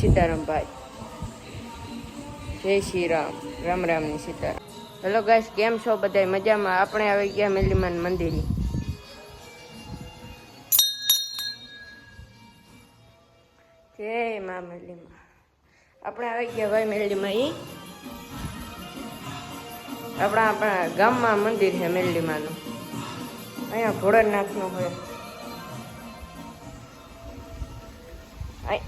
સીતારામ ભાઈ, જય શ્રી રામ, રામ રામની સીતારામ. હેલો ગાઈસ, કેમ છો બધા? મજામાં? આપણે આવી ગયા મેલીમાન મંદિરે. જય મા મેલીમાં. આપણે આવી ગયા ભાઈ મેલીમાં. આપણા ગામમાં મંદિર છે મેલીમાનું. અહીંયા ભોળાનાથનું હોય.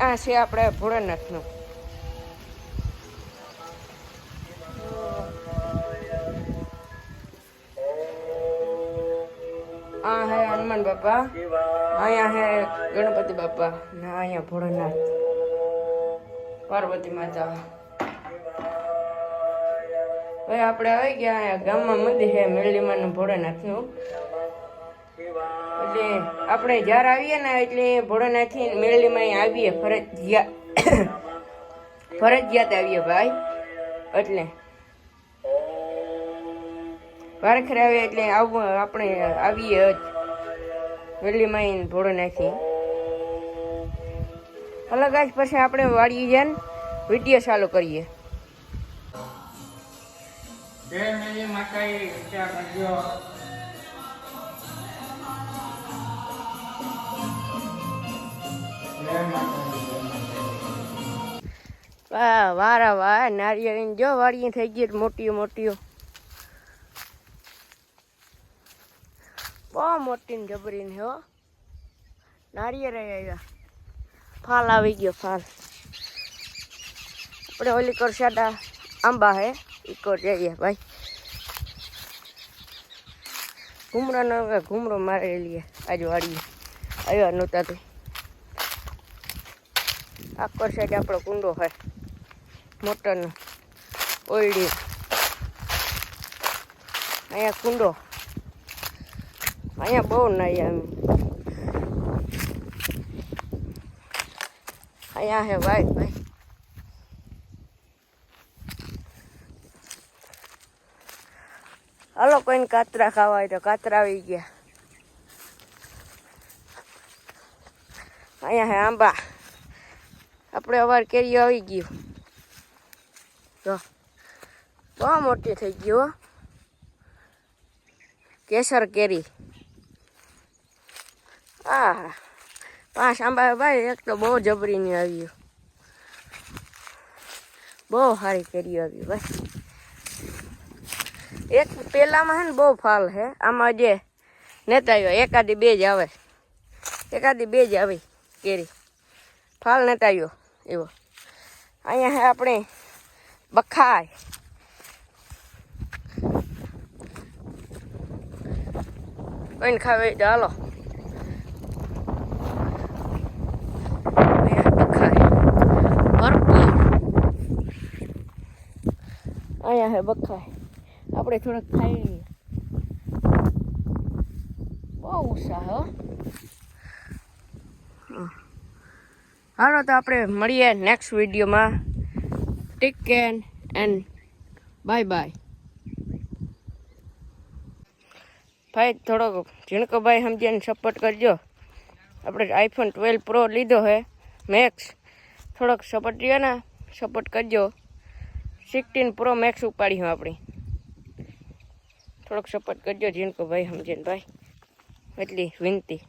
આ છે આપણે ભોળાનાથનું. આ હે હનુમાન બાપા, અહીંયા હે ગણપતિ બાપા, ને અહીંયા ભોળાનાથ, પાર્વતી માતા. હવે આપણે આવી ગયા અહીંયા ગામમાં મંદિર છે મેરડીમાનું ભોળાનાથનું. એટલે આપણે જ્યારે આવીએ ને એટલે ભોળાનાથથી મેરડીમાં આવીએ ફરજિયાત આવીએ ભાઈ. એટલે વારખરે આવીએ એટલે આવવું, આપણે આવીએ જ મેરડીમાં ભોળાનાથથી. અલગ જ પછી આપણે વાળીએ જઈને વિડીયો ચાલુ કરીએ. જય મેરી માતા વિચાર કરજો. વાહ વારા વાહ, નારિયેળ જો વાડીએ થઈ ગઈ મોટીઓ મોટીઓ, બહુ મોટી ને જબરી ને હો. નારિયેળ આવ્યા, ફાલ આવી ગયો ફાલ. આપણે ઓલી કોર સાડા આંબા હે ઈકો જઈએ ભાઈ. ઘૂમરો મારી લઈએ આજ વાડીએ આવ્યા નહોતા તો. આખો સાઈડ આપણો કુંડો હોય મોટરનો ઓયડી. અહીંયા કુંડો, અહીંયા બહુ નાઈ અમે. અહીંયા હે ભાઈ ભાઈ. હાલો કોઈને કાતરા ખાવા હોય તો કાતરા આવી ગયા. અહીંયા હે આંબા, આપણે અવાર કેરીઓ આવી ગયું. તો બહુ મોટી થઈ ગયું કેસર કેરી. હા 5 આંબા ભાઈ, એક તો બહુ જબરીની આવ્યું, બહુ સારી કેરી આવી ભાઈ. એક પેલામાં હે ને બહુ ફાલ હે, આમાં જે નેતા આવ્યો એકાદી બે જ આવે, એકાદી બે જ આવી કેરી, ફાલ નેતા આવ્યો એવો. અહીંયા હે આપણે બખાય. કોઈને ખાવે તો હાલો. બખાય ભરપૂર. અહીંયા હે બખાય, આપણે થોડોક ખાઈ લઈએ. બહુ ઉત્સાહ હો. હાલો તો આપણે મળીએ નેક્સ્ટ વિડીયોમાં. Take care and bye bye. ભાઈ થોડોક ઝીણકો ભાઈ સમજીને સપોર્ટ કરજો. આપણે આઈફોન 12 પ્રો લીધો હે મેક્સ, થોડોક સપોર્ટ રહ્યો ને, સપોર્ટ કરજો. 16 પ્રો મેક્સ ઉપાડી હું આપણી, થોડોક સપોર્ટ કરજો ઝીણકો ભાઈ સમજીને ભાઈ, એટલી વિનંતી.